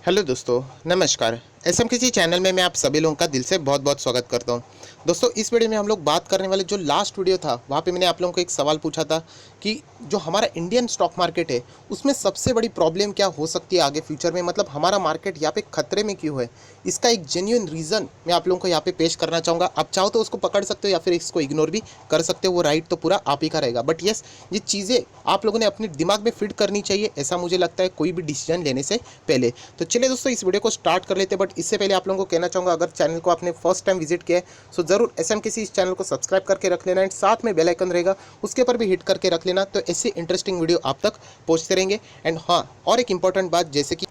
Hello दोस्तों, नमस्कार। SMKC channel में मैं आप सभी लोगों का दिल से बहुत बहुत स्वागत करता हूं। दोस्तों, इस वीडियो में हम लोग बात करने वाले जो लास्ट वीडियो था वहाँ पे मैंने आप लोगों को एक सवाल पूछा था कि जो हमारा इंडियन स्टॉक मार्केट है उसमें सबसे बड़ी प्रॉब्लम क्या हो सकती है आगे फ्यूचर में, मतलब हमारा मार्केट यहाँ पे खतरे में क्यों है। इसका एक जेन्युइन रीज़न मैं आप लोगों को यहाँ पे पेश करना चाहूँगा। आप चाहो तो उसको पकड़ सकते हो या फिर इसको इग्नोर भी कर सकते हो, वो राइट तो पूरा आप ही का रहेगा। बट येस, ये चीज़ें आप लोगों ने अपने दिमाग में फिट करनी चाहिए, ऐसा मुझे लगता है कोई भी डिसीजन लेने से पहले। तो चलिए दोस्तों, इस वीडियो को स्टार्ट कर लेते हैं। बट इससे पहले आप लोगों को कहना चाहूँगा, अगर चैनल को आपने फर्स्ट टाइम विजिट किया है सो जरूर एसएमकेसी इस चैनल को सब्सक्राइब करके रख लेना, एंड साथ में बेल आइकन रहेगा उसके ऊपर भी हिट करके रख लेना, तो ऐसे इंटरेस्टिंग वीडियो आप तक पहुँचते रहेंगे। एंड हाँ, और एक इंपॉर्टेंट बात, जैसे कि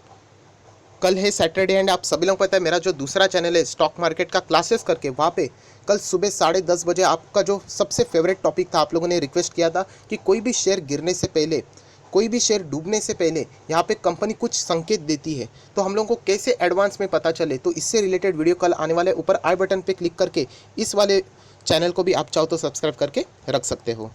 कल है सैटरडे एंड आप सभी लोगों को पता है मेरा जो दूसरा चैनल है स्टॉक मार्केट का क्लासेस करके, वहाँ पे कल सुबह 10:30 बजे आपका जो सबसे फेवरेट टॉपिक था, आप लोगों ने रिक्वेस्ट किया था कि कोई भी शेयर गिरने से पहले, कोई भी शेयर डूबने से पहले यहाँ पे कंपनी कुछ संकेत देती है तो हम लोगों को कैसे एडवांस में पता चले। तो इससे रिलेटेड वीडियो कल आने वाले, ऊपर आई बटन पे क्लिक करके इस वाले चैनल को भी आप चाहो तो सब्सक्राइब करके रख सकते हो।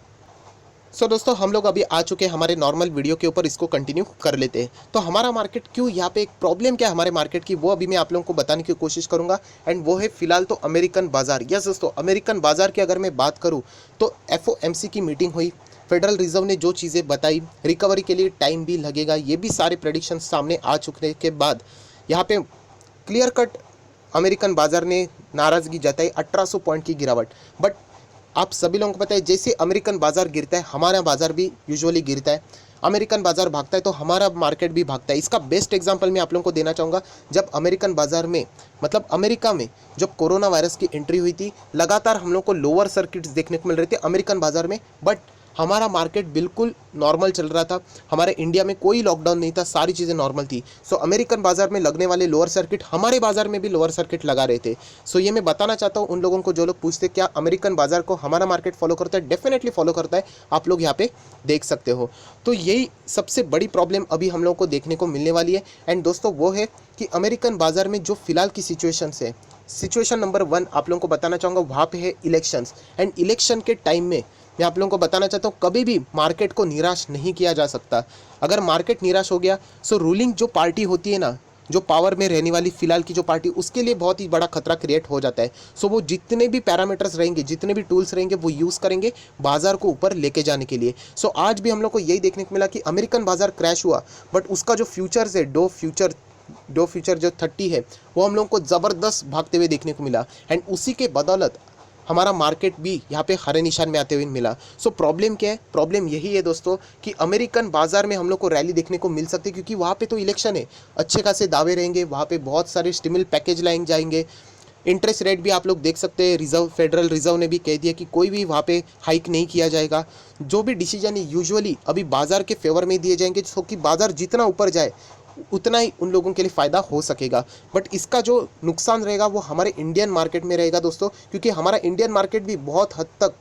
सो दोस्तों, हम लोग अभी आ चुके हैं हमारे नॉर्मल वीडियो के ऊपर, इसको कंटिन्यू कर लेते हैं। तो हमारा मार्केट क्यों, यहाँ पे एक प्रॉब्लम क्या है हमारे मार्केट की, वो अभी मैं आप लोगों को बताने की कोशिश करूंगा। एंड वो है फिलहाल तो अमेरिकन बाजार। यस दोस्तों, अमेरिकन बाजार की अगर मैं बात करूँ तो एफओएमसी की मीटिंग हुई, फेडरल रिजर्व ने जो चीज़ें बताई, रिकवरी के लिए टाइम भी लगेगा, ये भी सारे प्रेडिक्शन सामने आ चुके के बाद यहाँ पे क्लियर कट अमेरिकन बाजार ने नाराज़गी जताई, 1800 पॉइंट की गिरावट। बट आप सभी लोगों को पता है, जैसे अमेरिकन बाजार गिरता है हमारा बाजार भी यूजुअली गिरता है, अमेरिकन बाजार भागता है तो हमारा मार्केट भी भागता है। इसका बेस्ट एग्जांपल मैं आप लोगों को देना चाहूँगा, जब अमेरिकन बाजार में, मतलब अमेरिका में जब कोरोना वायरस की एंट्री हुई थी, लगातार हम लोग को लोअर सर्किट्स देखने को मिल रहे थे अमेरिकन बाजार में, बट हमारा मार्केट बिल्कुल नॉर्मल चल रहा था। हमारे इंडिया में कोई लॉकडाउन नहीं था, सारी चीज़ें नॉर्मल थी। सो अमेरिकन बाजार में लगने वाले लोअर सर्किट हमारे बाजार में भी लोअर सर्किट लगा रहे थे। सो ये मैं बताना चाहता हूँ उन लोगों को जो लोग पूछते क्या अमेरिकन बाजार को हमारा मार्केट फॉलो करता है, डेफिनेटली फॉलो करता है, आप लोग यहाँ पे देख सकते हो। तो यही सबसे बड़ी प्रॉब्लम अभी हम लोगों को देखने को मिलने वाली है। एंड दोस्तों, वो है कि अमेरिकन बाजार में जो फिलहाल की सिचुएशन है, सिचुएशन नंबर 1 आप लोगों को बताना चाहूँगा, वहाँ पे है इलेक्शंस। एंड इलेक्शन के टाइम में मैं आप लोगों को बताना चाहता हूँ, कभी भी मार्केट को निराश नहीं किया जा सकता। अगर मार्केट निराश हो गया सो रूलिंग जो पार्टी होती है ना, जो पावर में रहने वाली फिलहाल की जो पार्टी, उसके लिए बहुत ही बड़ा खतरा क्रिएट हो जाता है। सो वो जितने भी पैरामीटर्स रहेंगे, जितने भी टूल्स रहेंगे, वो यूज़ करेंगे बाजार को ऊपर लेके जाने के लिए। सो आज भी हम लोग को यही देखने को मिला कि अमेरिकन बाजार क्रैश हुआ, बट उसका जो फ्यूचर्स है, डो फ्यूचर जो 30 है, वो हम लोग को ज़बरदस्त भागते हुए देखने को मिला। एंड उसी के बदौलत हमारा मार्केट भी यहाँ पे हरे निशान में आते हुए मिला। सो प्रॉब्लम क्या है, प्रॉब्लम यही है दोस्तों कि अमेरिकन बाजार में हम लोग को रैली देखने को मिल सकती है, क्योंकि वहाँ पे तो इलेक्शन है, अच्छे खासे दावे रहेंगे, वहाँ पे बहुत सारे स्टिमुल पैकेज लाए जाएंगे। इंटरेस्ट रेट भी आप लोग देख सकते हैं, फेडरल रिजर्व ने भी कह दिया कि कोई भी वहाँ पे हाइक नहीं किया जाएगा। जो भी डिसीजन है यूजुअली अभी बाजार के फेवर में दिए जाएंगे, तो कि बाजार जितना ऊपर जाए उतना ही उन लोगों के लिए फ़ायदा हो सकेगा। बट इसका जो नुकसान रहेगा वो हमारे इंडियन मार्केट में रहेगा दोस्तों, क्योंकि हमारा इंडियन मार्केट भी बहुत हद तक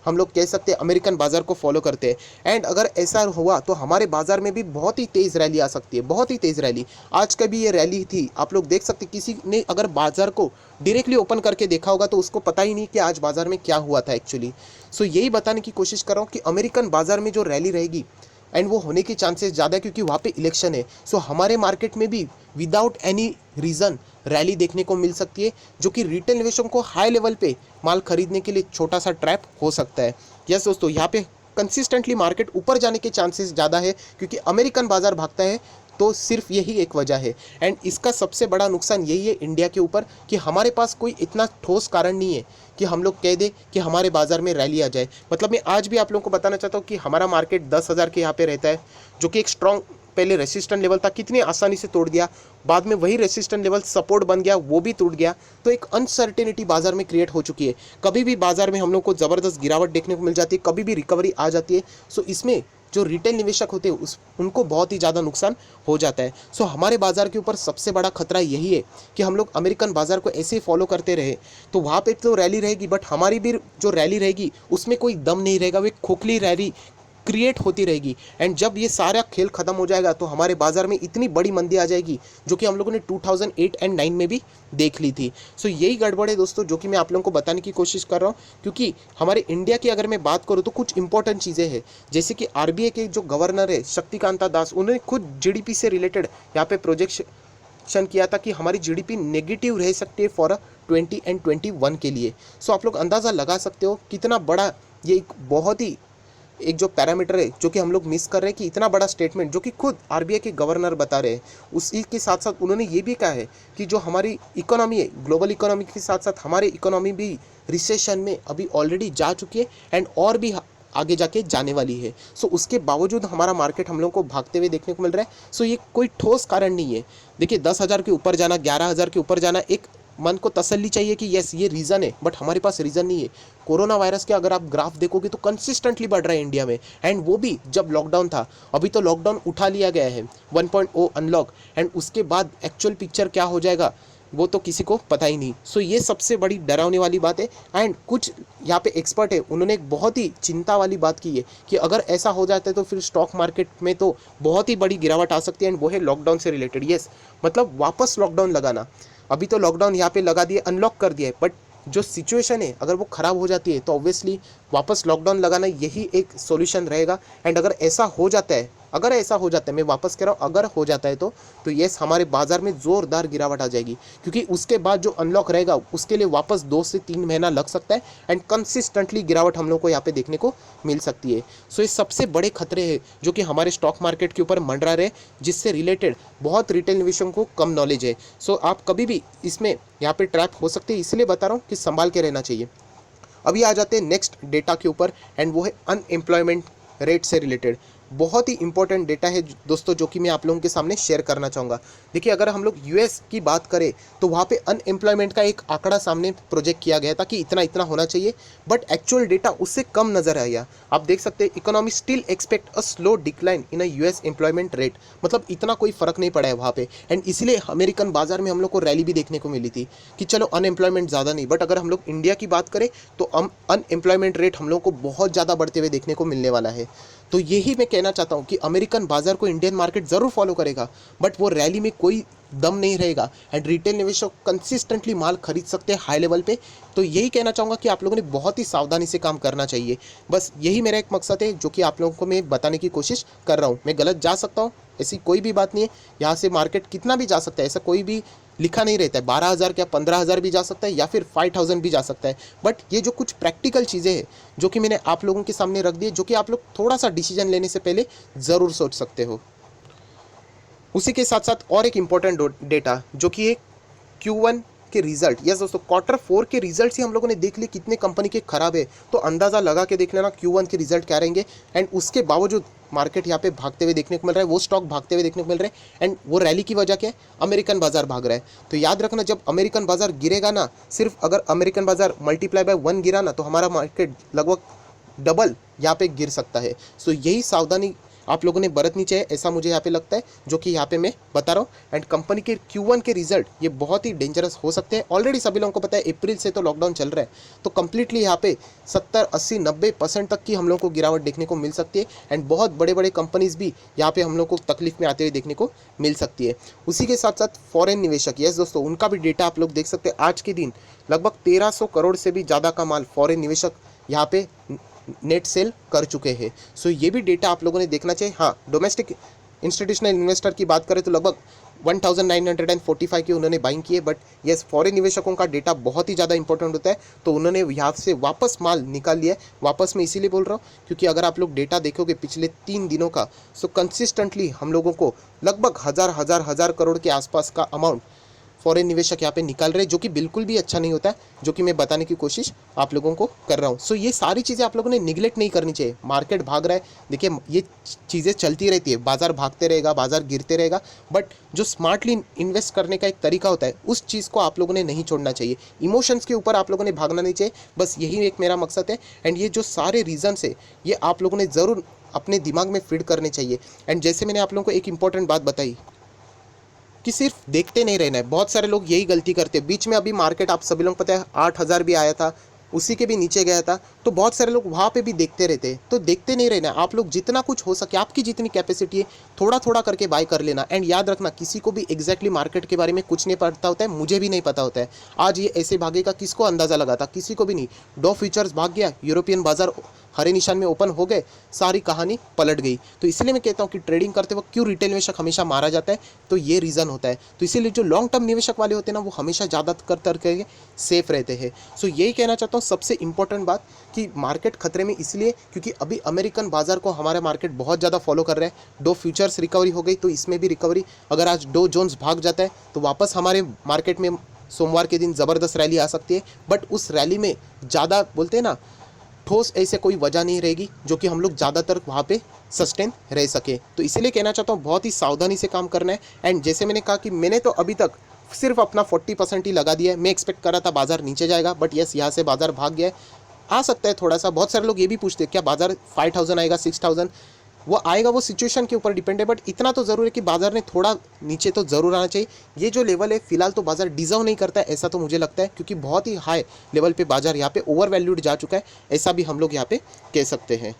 हम लोग कह सकते हैं अमेरिकन बाज़ार को फॉलो करते हैं। एंड अगर ऐसा हुआ तो हमारे बाज़ार में भी बहुत ही तेज़ रैली आ सकती है, बहुत ही तेज़ रैली। आज का भी ये रैली थी, आप लोग देख सकते हैं, किसी ने अगर बाज़ार को डायरेक्टली ओपन करके देखा होगा तो उसको पता ही नहीं कि आज बाज़ार में क्या हुआ था एक्चुअली। सो यही बताने की कोशिश कर रहा हूँ कि अमेरिकन बाज़ार में जो रैली रहेगी, एंड वो होने की चांसेस ज़्यादा है क्योंकि वहाँ पे इलेक्शन है। सो हमारे मार्केट में भी विदाउट एनी रीज़न रैली देखने को मिल सकती है, जो कि रिटेल निवेशकों को हाई लेवल पे माल खरीदने के लिए छोटा सा ट्रैप हो सकता है। यस दोस्तों, यहाँ पे कंसिस्टेंटली मार्केट ऊपर जाने के चांसेस ज़्यादा है क्योंकि अमेरिकन बाजार भागता है, तो सिर्फ यही एक वजह है। एंड इसका सबसे बड़ा नुकसान यही है इंडिया के ऊपर कि हमारे पास कोई इतना ठोस कारण नहीं है कि हम लोग कह दें कि हमारे बाज़ार में रैली आ जाए। मतलब मैं आज भी आप लोगों को बताना चाहता हूँ कि हमारा मार्केट 10,000 के यहाँ पे रहता है, जो कि एक स्ट्रॉन्ग पहले रेसिस्टेंट लेवल था, कितनी आसानी से तोड़ दिया, बाद में वही रेसिस्टेंट लेवल सपोर्ट बन गया, वो भी टूट गया। तो एक अनसर्टेनिटी बाजार में क्रिएट हो चुकी है। कभी भी बाजार में हम लोग को ज़बरदस्त गिरावट देखने को मिल जाती है, कभी भी रिकवरी आ जाती है। सो इसमें जो रिटेल निवेशक होते हैं उनको बहुत ही ज़्यादा नुकसान हो जाता है। सो हमारे बाज़ार के ऊपर सबसे बड़ा खतरा यही है कि हम लोग अमेरिकन बाज़ार को ऐसे ही फॉलो करते रहे तो वहाँ पे तो रैली रहेगी, बट हमारी भी जो रैली रहेगी उसमें कोई दम नहीं रहेगा, वो एक खोखली रैली क्रिएट होती रहेगी। एंड जब ये सारा खेल खत्म हो जाएगा तो हमारे बाजार में इतनी बड़ी मंदी आ जाएगी, जो कि हम लोगों ने 2008 एंड 9 में भी देख ली थी। सो यही गड़बड़ है दोस्तों, जो कि मैं आप लोगों को बताने की कोशिश कर रहा हूँ। क्योंकि हमारे इंडिया की अगर मैं बात करूँ तो कुछ इंपॉर्टेंट चीज़ें हैं, जैसे कि आरबीआई के जो गवर्नर है शक्तिकांता दास, उन्होंने खुद जीडीपी से रिलेटेड यहाँ पे प्रेडिक्शन किया था कि हमारी जीडीपी नेगेटिव रह सकती है फॉर 20 एंड 21 के लिए। सो आप लोग अंदाज़ा लगा सकते हो कितना बड़ा ये एक बहुत ही एक जो पैरामीटर है जो कि हम लोग मिस कर रहे हैं, कि इतना बड़ा स्टेटमेंट जो कि खुद आरबीआई के गवर्नर बता रहे हैं। उसी के साथ साथ उन्होंने ये भी कहा है कि जो हमारी इकोनॉमी है, ग्लोबल इकोनॉमी के साथ साथ हमारी इकोनॉमी भी रिसेशन में अभी ऑलरेडी जा चुकी है एंड और भी आगे जाके जाने वाली है। सो उसके बावजूद हमारा मार्केट हम लोग को भागते हुए देखने को मिल रहा है। सो ये कोई ठोस कारण नहीं है। देखिए 10,000 के ऊपर जाना, 11,000 के ऊपर जाना, एक मन को तसल्ली चाहिए कि यस ये रीज़न है, बट हमारे पास रीज़न नहीं है। कोरोना वायरस के अगर आप ग्राफ देखोगे तो कंसिस्टेंटली बढ़ रहा है इंडिया में, एंड वो भी जब लॉकडाउन था। अभी तो लॉकडाउन उठा लिया गया है 1.0 अनलॉक, एंड उसके बाद एक्चुअल पिक्चर क्या हो जाएगा वो तो किसी को पता ही नहीं। सो ये सबसे बड़ी डरावने वाली बात है। एंड कुछ यहाँ पे एक्सपर्ट है, उन्होंने एक बहुत ही चिंता वाली बात की है कि अगर ऐसा हो जाता है तो फिर स्टॉक मार्केट में तो बहुत ही बड़ी गिरावट आ सकती है, एंड वो है लॉकडाउन से रिलेटेड। यस, मतलब वापस लॉकडाउन लगाना। अभी तो लॉकडाउन यहाँ पे लगा दिया, अनलॉक कर दिया है, बट जो सिचुएशन है अगर वो ख़राब हो जाती है तो ऑब्वियसली वापस लॉकडाउन लगाना यही एक सॉल्यूशन रहेगा। एंड अगर ऐसा हो जाता है, मैं वापस कह रहा हूँ अगर हो जाता है तो यस हमारे बाज़ार में ज़ोरदार गिरावट आ जाएगी, क्योंकि उसके बाद जो अनलॉक रहेगा उसके लिए वापस 2 से 3 महीना लग सकता है, एंड कंसिस्टेंटली गिरावट हम लोग को यहाँ पे देखने को मिल सकती है। सो ये सबसे बड़े खतरे हैं जो कि हमारे स्टॉक मार्केट के ऊपर मंडरा रहे, जिससे रिलेटेड बहुत रिटेल निवेशकों को कम नॉलेज है। सो आप कभी भी इसमें यहाँ पे ट्रैप हो सकते हैं, इसलिए बता रहा हूँ कि संभाल के रहना चाहिए। अभी आ जाते हैं नेक्स्ट डेटा के ऊपर, एंड वो है अनएम्प्लॉयमेंट रेट से रिलेटेड। बहुत ही इंपॉर्टेंट डेटा है दोस्तों, जो कि मैं आप लोगों के सामने शेयर करना चाहूँगा। देखिए अगर हम लोग यूएस की बात करें तो वहाँ पे अनएम्प्लॉयमेंट का एक आंकड़ा सामने प्रोजेक्ट किया गया था कि इतना इतना होना चाहिए, बट एक्चुअल डेटा उससे कम नजर आया। आप देख सकते हैं economy still expect a slow decline in a US employment rate, मतलब इतना कोई फर्क नहीं पड़ा है वहाँ पे। एंड इसलिए अमेरिकन बाजार में हम लोग को रैली भी देखने को मिली थी कि चलो अनएम्प्लॉयमेंट ज़्यादा नहीं, बट अगर हम लोग इंडिया की बात करें तो अनएम्प्लॉयमेंट रेट हम लोग को बहुत ज़्यादा बढ़ते हुए देखने को मिलने वाला है। तो यही मैं कहना चाहता हूँ कि अमेरिकन बाजार को इंडियन मार्केट ज़रूर फॉलो करेगा, बट वो रैली में कोई दम नहीं रहेगा, एंड रिटेल निवेशक कंसिस्टेंटली माल खरीद सकते हैं हाई लेवल पे। तो यही कहना चाहूँगा कि आप लोगों ने बहुत ही सावधानी से काम करना चाहिए। बस यही मेरा एक मकसद है जो कि आप लोगों को मैं बताने की कोशिश कर रहा हूँ। मैं गलत जा सकता हूँ, ऐसी कोई भी बात नहीं है। यहाँ से मार्केट कितना भी जा सकता है, ऐसा कोई भी लिखा नहीं रहता है। 12,000 क्या 15,000 भी जा सकता है, या फिर 5,000 भी जा सकता है। बट ये जो कुछ प्रैक्टिकल चीज़ें हैं जो कि मैंने आप लोगों के सामने रख दी है, जो कि आप लोग थोड़ा सा डिसीजन लेने से पहले ज़रूर सोच सकते हो। उसी के साथ साथ और एक इम्पॉर्टेंट डेटा जो कि है Q1 के रिजल्ट। यस दोस्तों, Q4 के रिजल्ट ही हम लोगों ने देख लिए कितने कंपनी के खराब है, तो अंदाज़ा लगा के देख लेना Q1 के रिजल्ट क्या रहेंगे। एंड उसके बावजूद मार्केट यहाँ पे भागते हुए देखने को मिल रहा है, वो स्टॉक भागते हुए देखने को मिल रहे हैं। एंड वो रैली की वजह क्या है, अमेरिकन बाजार भाग रहा है। तो याद रखना, जब अमेरिकन बाजार गिरेगा ना, सिर्फ अगर अमेरिकन बाजार मल्टीप्लाई बाय 1 गिरा ना, तो हमारा मार्केट लगभग डबल यहाँ पे गिर सकता है। सो यही सावधानी आप लोगों ने बरतनी चाहिए, ऐसा मुझे यहाँ पे लगता है, जो कि यहाँ पे मैं बता रहा हूँ। एंड कंपनी के Q1 के रिजल्ट ये बहुत ही डेंजरस हो सकते हैं। ऑलरेडी सभी लोगों को पता है अप्रैल से तो लॉकडाउन चल रहा है, तो कंप्लीटली यहाँ पे 70, 80, 90% तक की हम लोग को गिरावट देखने को मिल सकती है। एंड बहुत बड़े बड़े कंपनीज भी यहाँ पे हम लोग को तकलीफ में आते हुए देखने को मिल सकती है। उसी के साथ साथ फॉरेन निवेशक, यस दोस्तों, उनका भी डेटा आप लोग देख सकते हैं। आज के दिन लगभग 1300 करोड़ से भी ज़्यादा का माल फॉरेन निवेशक यहाँ पे नेट सेल कर चुके हैं। सो ये भी डेटा आप लोगों ने देखना चाहिए। हाँ, डोमेस्टिक इंस्टीट्यूशनल इन्वेस्टर की बात करें तो लगभग 1945 की उन्होंने बाइंग की है, बट यस फॉरेन निवेशकों का डेटा बहुत ही ज़्यादा इंपॉर्टेंट होता है, तो उन्होंने यहाँ से वापस माल निकाल लिया है। वापस मैं इसीलिए बोल रहा हूँ क्योंकि अगर आप लोग डेटा देखोगे पिछले 3 दिनों का, सो कंसिस्टेंटली हम लोगों को लगभग हज़ार करोड़ के आसपास का अमाउंट फॉरेन निवेशक यहाँ पे निकाल रहे हैं, जो कि बिल्कुल भी अच्छा नहीं होता है, जो कि मैं बताने की कोशिश आप लोगों को कर रहा हूँ। सो ये सारी चीज़ें आप लोगों ने निगलेक्ट नहीं करनी चाहिए। मार्केट भाग रहा है, देखिए ये चीज़ें चलती रहती है, बाजार भागते रहेगा, बाजार गिरते रहेगा, बट जो स्मार्टली इन्वेस्ट करने का एक तरीका होता है, उस चीज़ को आप लोगों ने नहीं छोड़ना चाहिए। इमोशंस के ऊपर आप लोगों ने भागना नहीं चाहिए, बस यही एक मेरा मकसद है। एंड ये जो सारे रीजन्स है ये आप लोगों ने ज़रूर अपने दिमाग में फीड करने चाहिए। एंड जैसे मैंने आप लोगों को एक इंपॉर्टेंट बात बताई कि सिर्फ देखते नहीं रहना है, बहुत सारे लोग यही गलती करते हैं। बीच में अभी मार्केट आप सभी लोग पता है 8,000 भी आया था, उसी के भी नीचे गया था, तो बहुत सारे लोग वहाँ पे भी देखते रहते हैं। तो देखते नहीं रहना, आप लोग जितना कुछ हो सके, आपकी जितनी कैपेसिटी है थोड़ा थोड़ा करके बाय कर लेना। एंड याद रखना, किसी को भी एग्जैक्टली मार्केट के बारे में कुछ नहीं पता होता है, मुझे भी नहीं पता होता है। आज ये ऐसे भागेगा किसको अंदाज़ा लगा था, किसी को भी नहीं। डॉ फ्यूचर्स भाग गया, यूरोपियन बाजार हरे निशान में ओपन हो गए, सारी कहानी पलट गई। तो इसीलिए मैं कहता हूँ कि ट्रेडिंग करते वक्त क्यों रिटेल निवेशक हमेशा मारा जाता है, तो ये रीज़न होता है। तो इसीलिए जो लॉन्ग टर्म निवेशक वाले होते हैं ना, वो हमेशा ज़्यादातर करके सेफ रहते हैं। सो यही कहना चाहता हूँ सबसे इंपॉर्टेंट बात, कि मार्केट खतरे में इसलिए क्योंकि अभी अमेरिकन बाजार को हमारा मार्केट बहुत ज़्यादा फॉलो कर रहा है। डो फ्यूचर्स रिकवरी हो गई, तो इसमें भी रिकवरी, अगर आज डो जोन्स भाग जाता है तो वापस हमारे मार्केट में सोमवार के दिन ज़बरदस्त रैली आ सकती है। बट उस रैली में ज़्यादा बोलते हैं ना, ठोस ऐसे कोई वजह नहीं रहेगी जो कि हम लोग ज़्यादातर वहाँ पे सस्टेन रह सके। तो इसीलिए कहना चाहता हूँ बहुत ही सावधानी से काम करना है। एंड जैसे मैंने कहा कि मैंने तो अभी तक सिर्फ अपना 40% ही लगा दिया है। मैं एक्सपेक्ट कर रहा था बाजार नीचे जाएगा, बट यस, यहाँ से बाजार भाग गया है। आ सकता है थोड़ा सा, बहुत सारे लोग ये भी पूछते हैं क्या बाजार 5000 आएगा 6000, वो आएगा, वो सिचुएशन के ऊपर डिपेंड है। बट इतना तो ज़रूर है कि बाजार ने थोड़ा नीचे तो ज़रूर आना चाहिए। ये जो लेवल है फिलहाल तो बाजार डिजर्व नहीं करता है, ऐसा तो मुझे लगता है, क्योंकि बहुत ही हाई लेवल पे बाजार यहाँ पे ओवर वैल्यूड जा चुका है, ऐसा भी हम लोग यहाँ पे कह सकते हैं।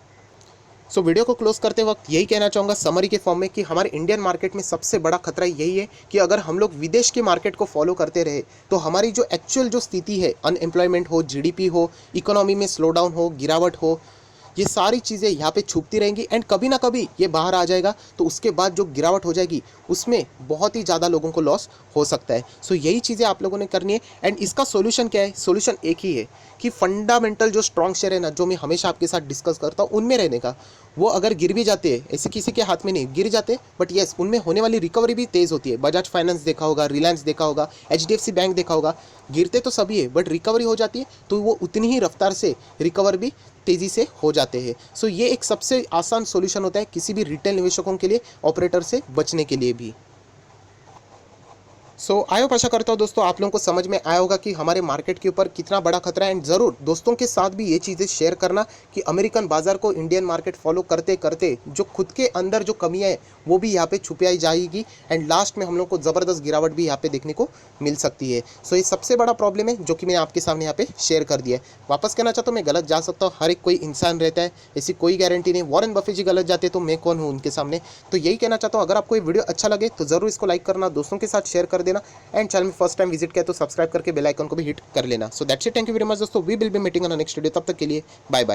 सो वीडियो को क्लोज करते वक्त यही कहना चाहूँगा समरी के फॉर्म में, कि हमारे इंडियन मार्केट में सबसे बड़ा खतरा यही है कि अगर हम लोग विदेश के मार्केट को फॉलो करते रहे तो हमारी जो एक्चुअल जो स्थिति है, अनएम्प्लॉयमेंट हो, जीडीपी हो, इकोनॉमी में स्लो डाउन हो, गिरावट हो, ये सारी चीज़ें यहाँ पे छुपती रहेंगी। एंड कभी ना कभी ये बाहर आ जाएगा, तो उसके बाद जो गिरावट हो जाएगी उसमें बहुत ही ज़्यादा लोगों को लॉस हो सकता है। सो यही चीज़ें आप लोगों ने करनी है। एंड इसका सोल्यूशन क्या है? सोल्यूशन एक ही है कि फंडामेंटल जो स्ट्रॉन्ग शेयर है ना, जो मैं हमेशा आपके साथ डिस्कस करता हूँ, उनमें रहने का। वो अगर गिर भी जाते हैं, ऐसे किसी के हाथ में नहीं गिर जाते, बट येस, उनमें होने वाली रिकवरी भी तेज़ होती है। बजाज फाइनेंस देखा होगा, रिलायंस देखा होगा, एचडीएफसी बैंक देखा होगा, गिरते तो सभी है बट रिकवरी हो जाती है, तो वो उतनी ही रफ्तार से रिकवर भी तेज़ी से हो जाते हैं। सो ये एक सबसे आसान सॉल्यूशन होता है किसी भी रिटेल निवेशकों के लिए, ऑपरेटर से बचने के लिए भी। सो आई होप, आशा करता हूँ दोस्तों आप लोगों को समझ में आया होगा कि हमारे मार्केट के ऊपर कितना बड़ा खतरा है। एंड ज़रूर दोस्तों के साथ भी ये चीज़ें शेयर करना कि अमेरिकन बाजार को इंडियन मार्केट फॉलो करते करते जो खुद के अंदर जो कमियाँ हैं वो भी यहाँ पे छुपाई जाएगी। एंड लास्ट में हम लोग को ज़बरदस्त गिरावट भी यहाँ पे देखने को मिल सकती है। सो ये सबसे बड़ा प्रॉब्लम है जो कि मैंने आपके सामने यहाँ पे शेयर कर दिया है। वापस कहना चाहता हूँ, मैं गलत जा सकता हूँ, हर एक कोई इंसान रहता है, ऐसी कोई गारंटी नहीं। वॉरेन बफे जी गलत जाते तो मैं कौन हूँ उनके सामने। तो यही कहना चाहता हूँ, अगर आपको ये वीडियो अच्छा लगे तो ज़रूर इसको लाइक करना, दोस्तों के साथ शेयर कर देना। एंड चैनल में फर्स्ट टाइम विजिट किया तो सब्सक्राइब करके बेल आइकन को भी हिट कर लेना। So that's it, thank you very much दोस्तों, we will be meeting on next video. तब तक के लिए बाय बाय।